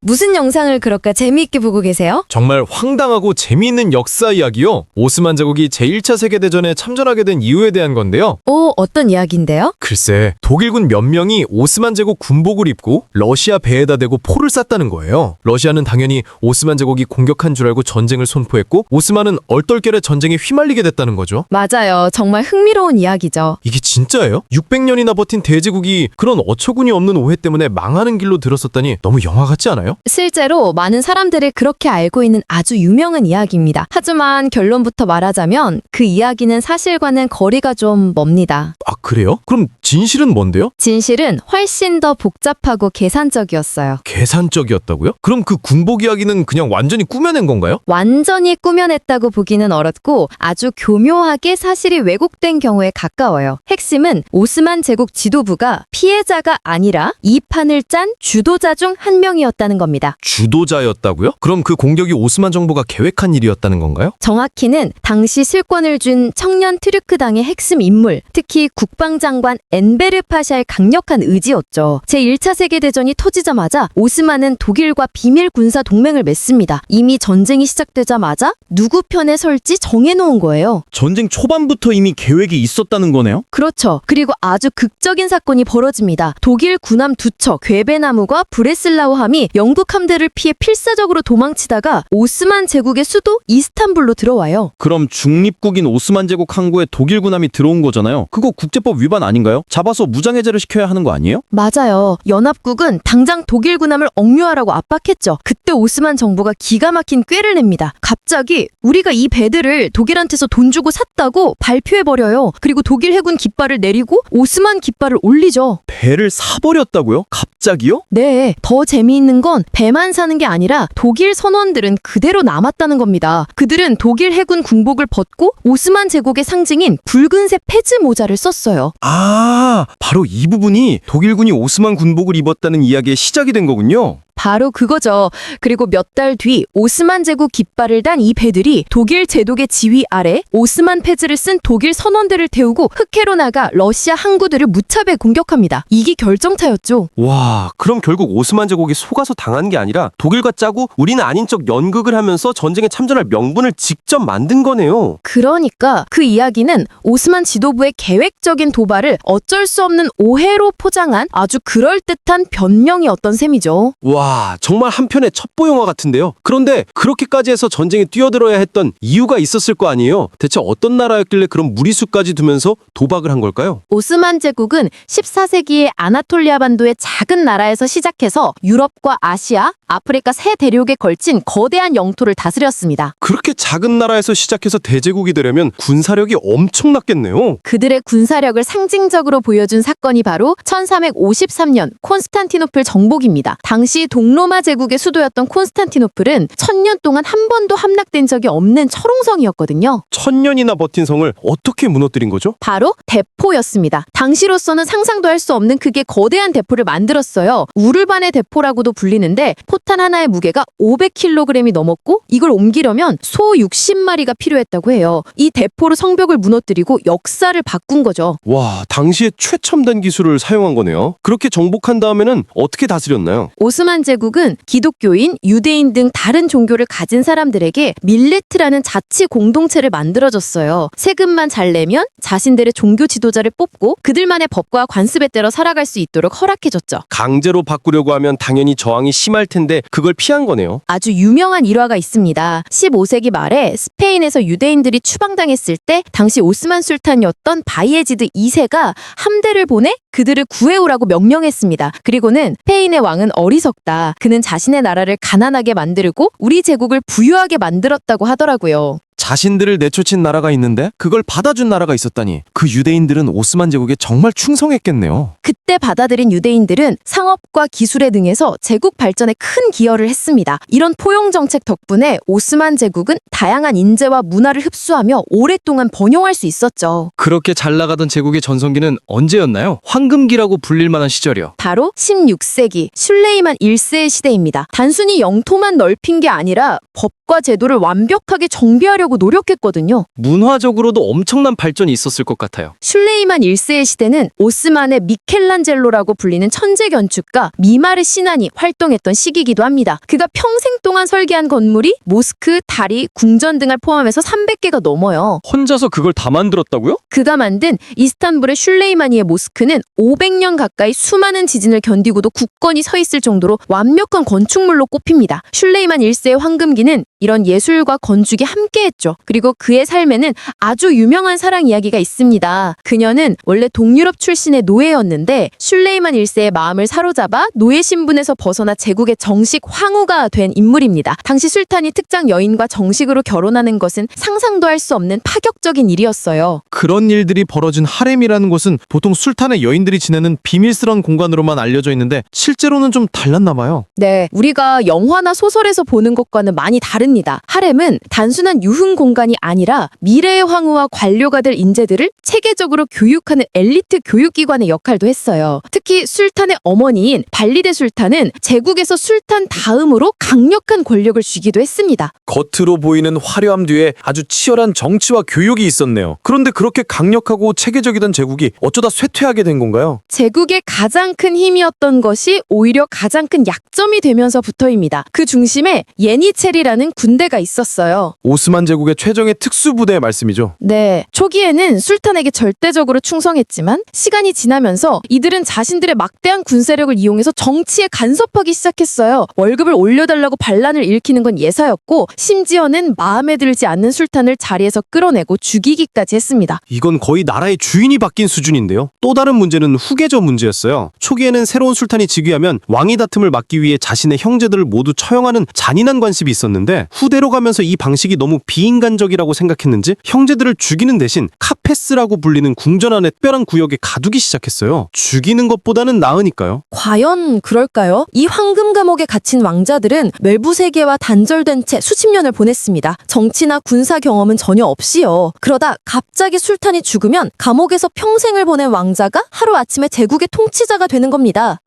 무슨 영상을 그렇게 재미있게 보고 계세요? 정말 황당하고 재미있는 역사 이야기요. 오스만 제국이 제1차 세계대전에 참전하게 된 이유에 대한 건데요. 오, 어떤 이야기인데요? 글쎄, 독일군 몇 명이 오스만 제국 군복을 입고 러시아 배에다 대고 포를 쐈다는 거예요. 러시아는 당연히 오스만 제국이 공격한 줄 알고 전쟁을 선포했고, 오스만은 얼떨결에 전쟁에 휘말리게 됐다는 거죠. 맞아요. 정말 흥미로운 이야기죠. 이게 진짜예요? 600년이나 버틴 대제국이 그런 어처구니 없는 오해 때문에 망하는 길로 들었었다니 너무 영화 같지 않아요? 실제로 많은 사람들이 그렇게 알고 있는 아주 유명한 이야기입니다. 하지만 결론부터 말하자면 그 이야기는 사실과는 거리가 좀 멉니다. 아, 그래요? 그럼 진실은 뭔데요? 진실은 훨씬 더 복잡하고 계산적이었어요. 계산적이었다고요? 그럼 그 군복 이야기는 그냥 완전히 꾸며낸 건가요? 완전히 꾸며냈다고 보기는 어렵고 아주 교묘하게 사실이 왜곡된 경우에 가까워요. 핵심은 오스만 제국 지도부가 피해자가 아니라 이 판을 짠 주도자 중 한 명이었다는 겁니다. 주도자였다고요? 그럼 그 공격이 오스만 정부가 계획한 일이었다는 건가요? 정확히는 당시 실권을 준 청년 트르크당의 핵심 인물, 특히 국방장관 엔베르 파샤의 강력한 의지였죠. 제1차 세계대전이 터지자마자 오스만은 독일과 비밀 군사 동맹을 맺습니다. 이미 전쟁이 시작되자마자 누구 편에 설지 정해놓은 거예요. 전쟁 초반부터 이미 계획이 있었다는 거네요? 그렇죠. 그리고 아주 극적인 사건이 벌어집니다. 독일 군함 두 척, 괴베나무와 브레슬라우 함이 영국 함대를 피해 필사적으로 도망치다가 오스만 제국의 수도 이스탄불로 들어와요. 그럼 중립국인 오스만 제국 항구에 독일 군함이 들어온 거잖아요. 그거 국제법 위반 아닌가요? 잡아서 무장해제를 시켜야 하는 거 아니에요? 맞아요. 연합국은 당장 독일 군함을 억류하라고 압박했죠. 그때 오스만 정부가 기가 막힌 꾀를 냅니다. 갑자기 우리가 이 배들을 독일한테서 돈 주고 샀다고 발표해버려요. 그리고 독일 해군 깃발을 내리고 오스만 깃발을 올리죠. 배를 사버렸다고요? 갑자기요? 네, 더 재미있는 건 배만 사는 게 아니라 독일 선원들은 그대로 남았다는 겁니다. 그들은 독일 해군 군복을 벗고 오스만 제국의 상징인 붉은색 페즈 모자를 썼어요. 아, 바로 이 부분이 독일군이 오스만 군복을 입었다는 이야기의 시작이 된 거군요. 바로 그거죠. 그리고 몇 달 뒤 오스만 제국 깃발을 단 이 배들이 독일 제독의 지휘 아래 오스만 페즈를 쓴 독일 선원들을 태우고 흑해로 나가 러시아 항구들을 무차별 공격합니다. 이게 결정타였죠. 와, 그럼 결국 오스만 제국이 속아서 당한 게 아니라 독일과 짜고 우리는 아닌 척 연극을 하면서 전쟁에 참전할 명분을 직접 만든 거네요. 그러니까 그 이야기는 오스만 지도부의 계획적인 도발을 어쩔 수 없는 오해로 포장한 아주 그럴듯한 변명이었던 셈이죠. 와, 정말 한편의 첩보 영화 같은데요. 그런데 그렇게까지 해서 전쟁에 뛰어들어야 했던 이유가 있었을 거 아니에요. 대체 어떤 나라였길래 그런 무리수까지 두면서 도박을 한 걸까요? 오스만 제국은 14세기에 아나톨리아 반도의 작은 나라에서 시작해서 유럽과 아시아, 아프리카 세 대륙에 걸친 거대한 영토를 다스렸습니다. 그렇게 작은 나라에서 시작해서 대제국이 되려면 군사력이 엄청났겠네요. 그들의 군사력을 상징적으로 보여준 사건이 바로 1353년 콘스탄티노플 정복입니다. 당시 동로마 제국의 수도였던 콘스탄티노플은 1000년 동안 한 번도 함락된 적이 없는 철옹성이었거든요. 1000년이나 버틴 성을 어떻게 무너뜨린 거죠? 바로 대포였습니다. 당시로서는 상상도 할 수 없는 크기의 거대한 대포를 만들었어요. 우르반의 대포라고도 불리는데 포탄 하나의 무게가 500kg이 넘었고 이걸 옮기려면 소 60마리가 필요했다고 해요. 이 대포로 성벽을 무너뜨리고 역사를 바꾼 거죠. 와, 당시에 최첨단 기술을 사용한 거네요. 그렇게 정복한 다음에는 어떻게 다스렸나요? 오스만 제국은 기독교인, 유대인 등 다른 종교를 가진 사람들에게 밀레트라는 자치 공동체를 만들어줬어요. 세금만 잘 내면 자신들의 종교 지도자를 뽑고 그들만의 법과 관습에 따라 살아갈 수 있도록 허락해줬죠. 강제로 바꾸려고 하면 당연히 저항이 심할 텐데 그걸 피한 거네요. 아주 유명한 일화가 있습니다. 15세기 말에 스페인에서 유대인들이 추방당했을 때 당시 오스만 술탄이었던 바이에지드 2세가 함대를 보내 그들을 구해오라고 명령했습니다. 그리고는 스페인의 왕은 어리석다. 그는 자신의 나라를 가난하게 만들고 우리 제국을 부유하게 만들었다고 하더라고요. 자신들을 내쫓은 나라가 있는데 그걸 받아준 나라가 있었다니 그 유대인들은 오스만 제국에 정말 충성했겠네요. 그때 받아들인 유대인들은 상업과 기술에 능해서 제국 발전에 큰 기여를 했습니다. 이런 포용 정책 덕분에 오스만 제국은 다양한 인재와 문화를 흡수하며 오랫동안 번영할 수 있었죠. 그렇게 잘 나가던 제국의 전성기는 언제였나요? 황금기라고 불릴 만한 시절이요. 바로 16세기 슐레이만 1세의 시대입니다. 단순히 영토만 넓힌 게 아니라 법과 국가 제도를 완벽하게 정비하려고 노력했거든요. 문화적으로도 엄청난 발전이 있었을 것 같아요. 슐레이만 1세의 시대는 오스만의 미켈란젤로라고 불리는 천재 건축가 미마르 시난이 활동했던 시기이기도 합니다. 그가 평생 동안 설계한 건물이 모스크, 다리, 궁전 등을 포함해서 300개가 넘어요. 혼자서 그걸 다 만들었다고요? 그가 만든 이스탄불의 슐레이마니에 모스크는 500년 가까이 수많은 지진을 견디고도 굳건히 서 있을 정도로 완벽한 건축물로 꼽힙니다. 슐레이만 1세의 황금기는 이런 예술과 건축이 함께했죠. 그리고 그의 삶에는 아주 유명한 사랑 이야기가 있습니다. 그녀는 원래 동유럽 출신의 노예였는데 슐레이만 1세의 마음을 사로잡아 노예 신분에서 벗어나 제국의 정식 황후가 된 인물입니다. 당시 술탄이 특정 여인과 정식으로 결혼하는 것은 상상도 할 수 없는 파격적인 일이었어요. 그런 일들이 벌어진 하렘이라는 곳은 보통 술탄의 여인들이 지내는 비밀스러운 공간으로만 알려져 있는데 실제로는 좀 달랐나 봐요. 네, 우리가 영화나 소설에서 보는 것과는 많이 다릅니다. 하렘은 단순한 유흥 공간이 아니라 미래의 황후와 관료가 될 인재들을 체계적으로 교육하는 엘리트 교육기관의 역할도 했어요. 특히 술탄의 어머니인 발리데 술탄은 제국에서 술탄 다음으로 강력한 권력을 쥐기도 했습니다. 겉으로 보이는 화려함 뒤에 아주 치열한 정치와 교육이 있었네요. 그런데 그렇게 강력하고 체계적이던 제국이 어쩌다 쇠퇴하게 된 건가요? 제국의 가장 큰 힘이었던 것이 오히려 가장 큰 약점이 되면서부터입니다. 그 중심에 예니체리라는 군대가 있었어요. 오스만 제국의 최정예 특수부대의 말씀이죠. 네, 초기에는 술탄에게 절대적으로 충성했지만 시간이 지나면서 이들은 자신들의 막대한 군세력을 이용해서 정치에 간섭하기 시작했어요. 월급을 올려달라고 반란을 일으키는 건 예사였고 심지어는 마음에 들지 않는 술탄을 자리에서 끌어내고 죽이기까지 했습니다. 이건 거의 나라의 주인이 바뀐 수준인데요. 또 다른 문제는 후계자 문제였어요. 초기에는 새로운 술탄이 즉위하면 왕위 다툼을 막기 위해 자신의 형제들을 모두 처형하는 잔인한 관습이 있었는데 후대로 가면서 이 방식이 너무 비인간적이라고 생각했는지 형제들을 죽이는 대신 카페스라고 불리는 궁전 안의 특별한 구역에 가두기 시작했어요. 죽이는 것보다는 나으니까요. 과연 그럴까요? 이 황금 감옥에 갇힌 왕자들은 외부 세계와 단절된 채 수십 년을 보냈습니다. 정치나 군사 경험은 전혀 없이요. 그러다 갑자기 술탄이 죽으면 감옥에서 평생을 보낸 왕자가 하루아침에 제국의 통치자가 되는 겁니다.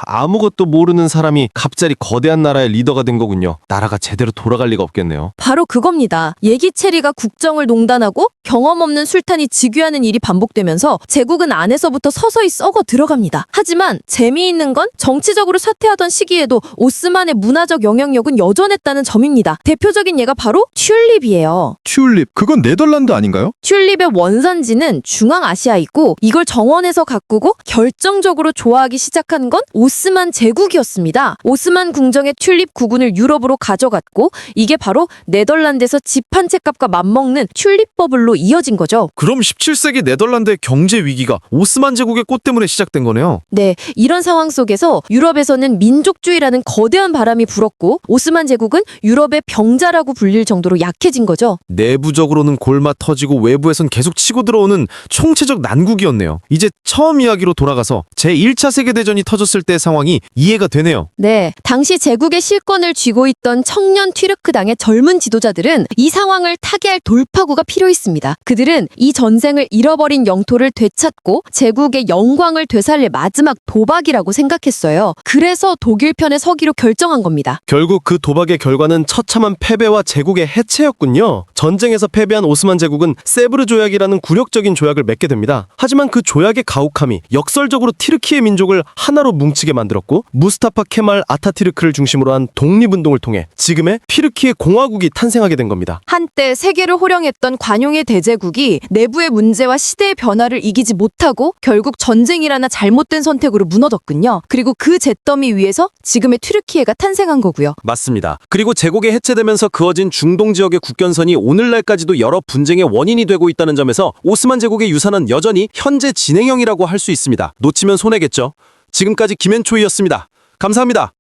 아무것도 모르는 사람이 갑자기 거대한 나라의 리더가 된 거군요. 나라가 제대로 돌아갈 리가 없겠네요. 바로 그겁니다. 예기체리가 국정을 농단하고 경험 없는 술탄이 즉위하는 일이 반복되면서 제국은 안에서부터 서서히 썩어 들어갑니다. 하지만 재미있는 건 정치적으로 쇠퇴하던 시기에도 오스만의 문화적 영향력은 여전했다는 점입니다. 대표적인 예가 바로 튤립이에요. 튤립, 그건 네덜란드 아닌가요? 튤립의 원산지는 중앙아시아이고 이걸 정원에서 가꾸고 결정적으로 좋아하기 시작한 건 오스만 제국이었습니다. 오스만 궁정의 튤립 구군을 유럽으로 가져갔고 이게 바로 네덜란드에서 집 한 채 값과 맞먹는 튤립 버블로 이어진 거죠. 그럼 17세기 네덜란드의 경제 위기가 오스만 제국의 꽃 때문에 시작된 거네요. 네, 이런 상황 속에서 유럽에서는 민족주의라는 거대한 바람이 불었고 오스만 제국은 유럽의 병자라고 불릴 정도로 약해진 거죠. 내부적으로는 골마 터지고 외부에선 계속 치고 들어오는 총체적 난국이었네요. 이제 처음 이야기로 돌아가서 제1차 세계대전이 터졌을 때의 상황이 이해가 되네요. 네, 당시 제국의 실권을 쥐고 있던 청년 튀르크당의 젊은 지도자들은 이 상황을 타개할 돌파구가 필요했습니다. 그들은 이 전쟁을 잃어버린 영토를 되찾고 제국의 영광을 되살릴 마지막 도박이라고 생각했어요. 그래서 독일 편에 서기로 결정한 겁니다. 결국 그 도박의 결과는 처참한 패배와 제국의 해체였군요. 전쟁에서 패배한 오스만 제국은 세브르 조약이라는 굴욕적인 조약을 맺게 됩니다. 하지만 그 조약의 가혹함이 역설적으로 티르키의 민족을 하나로 뭉치게 만들었고 무스타파 케말 아타티르크를 중심으로 한 독립운동을 통해 지금의 티르키의 공화국이 탄생하게 된 겁니다. 한때 세계를 호령했던 관용의 대제국이 내부의 문제와 시대의 변화를 이기지 못하고 결국 전쟁이라나 잘못된 선택으로 무너졌군요. 그리고 그 잿더미 위에서 지금의 튀르키예가 탄생한 거고요. 맞습니다. 그리고 제국이 해체되면서 그어진 중동 지역의 국경선이 오늘날까지도 여러 분쟁의 원인이 되고 있다는 점에서 오스만 제국의 유산은 여전히 현재 진행형이라고 할 수 있습니다. 놓치면 손해겠죠. 지금까지 김현초이였습니다. 감사합니다.